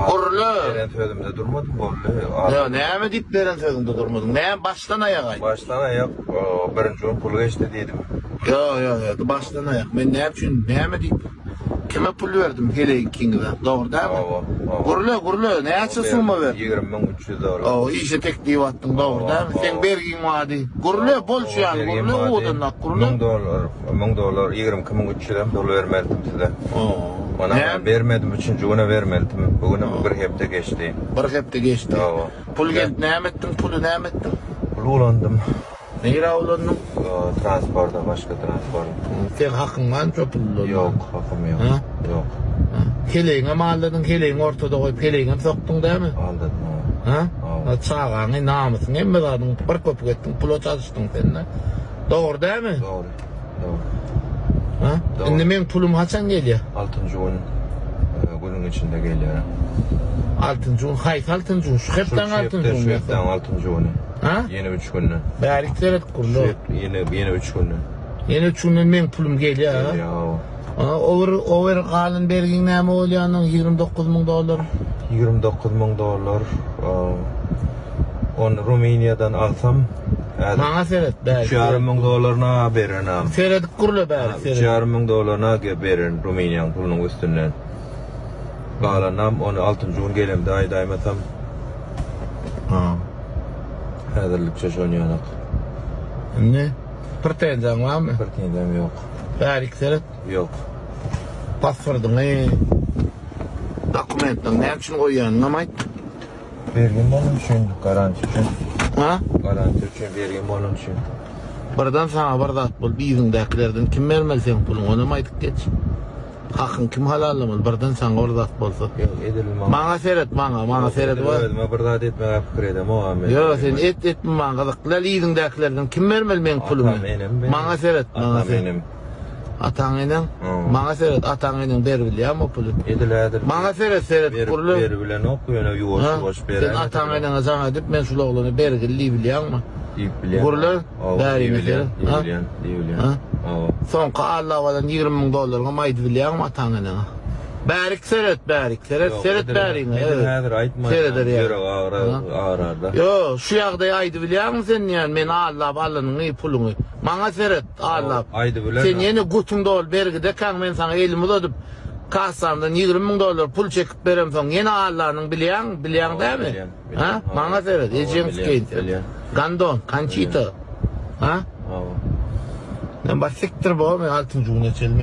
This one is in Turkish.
Gurlu. Beren sözümde durmadım gurlu. Ya näme diýip beren sözüňde durmadyň? Näme başdan aýaga? Baştan ayak birinci gün pul geçti dedim. Yo, başdan aýak. Men näme üçin näme diýip kime pul verdim geleýinkiňden? Dogry dämi? Gurlu, näçe summa ver? 20.300 dolar. O işe tek diýip atdyň, dogry dämi? Sen bergiň wady. Gurlu bolşy ýaly, gurlu odan gurlu. 1000 dolar, 22.300 dolar vermedim size. Bana vermedim, üçüncü güne vermedim. Bugün bir hepte geçti. Bir hepte geçti. Pul geldi, näme etdiň? Pulu näme etdiň? Pul ulandım. Neýe ulandyň? Transporta, başka transport. Sen hakyň var mı pullu? Yok, hakkım yok. Yok. Keleğine mi aldın? Keleğin ortada koyup keleğine mi soktun değil mi? Aldım. Ha? Çağağını, namusunu emme dadın, bir köpük ettin, pula çalıştın seninle. Doğru değil mi? Doğru. Ha? Şimdi benim pulum haçan geliyor? 6. günün içinde geliyor. 6. gün, hayt 6. gün, şu hepten 6. gün. Şu hepten 6. günü. Ha? Yeni 3 günü. Bärikler et kurdu. Yeni 3 günü. Yeni 3 günden benim pulum geliyor ha? Over kalın bergin näme bolýanyň 29.000 dolar. 29.000 dolar. Onu Ruminiýadan alsam, maňa seret bäri. 3.500 dolarna berenem. Seret kurlu bäri. 3.500 dolarna beren Ruminiýanyň pulunyň üstünden. Galanam onu 6. gün gelemde aýdaymasam. Häzirlik çöşönýanak. Ne? Pretensiýaň barmy? Pretensiýam ýok. Bärik seret? Yok. Pasportyň, dokumentleň näme üçin goýýanyň aýt? Bergen bolan üçin, garanti üçin. Ha? Garanti üçin bergen bolan üçin. Birden sana bir zat bol, biziňdekilerden kim bermeli sen puluny, onu aýdyp geç. Hakyň kim halallamaly, birden sana bir zat bolsa. Yok, edilmem. Maňa seret, maňa seret bar. Ma bir zat etmege pikir edem o ama. Yo, sen etme maňa gazyklar, biziňdekilerden kim bermeli men pulumy? Maňa seret, maňa benim. Ataňyň, maňa seret, ataňyň berbilýärmi o puly? Edilädir. Maňa seret, kurlu. Berbilen okuýana ýuwaş beren. Sen ataňyň zaňa edip men şula oglany bergilli bilýärmi? Bilýän. Kurlu, bäri bilýän. Bilýän. Soňky Allah bilen 20.000 dolarga maýdy bilýärmi ataňyň? Bärik seret bäriňi. Häzir aýtma. Ýörek ağrarda. Yo, şu ýagda aýdy bilýärmi sen ýani men Allah'nyň puluny. Maňa seret Allah. Aýdy bilen. Sen ýene gutuňda ol bergide kaň men sana elimi uzadyp kasandan 20.000 dolar pul çekip berem soň ýene Allah'nyň bilýän dämi? Ha? Maňa seret, ejeň skeýt. Gandon, kançita. Ha? Ne basiktir bu, 6. güne çelme.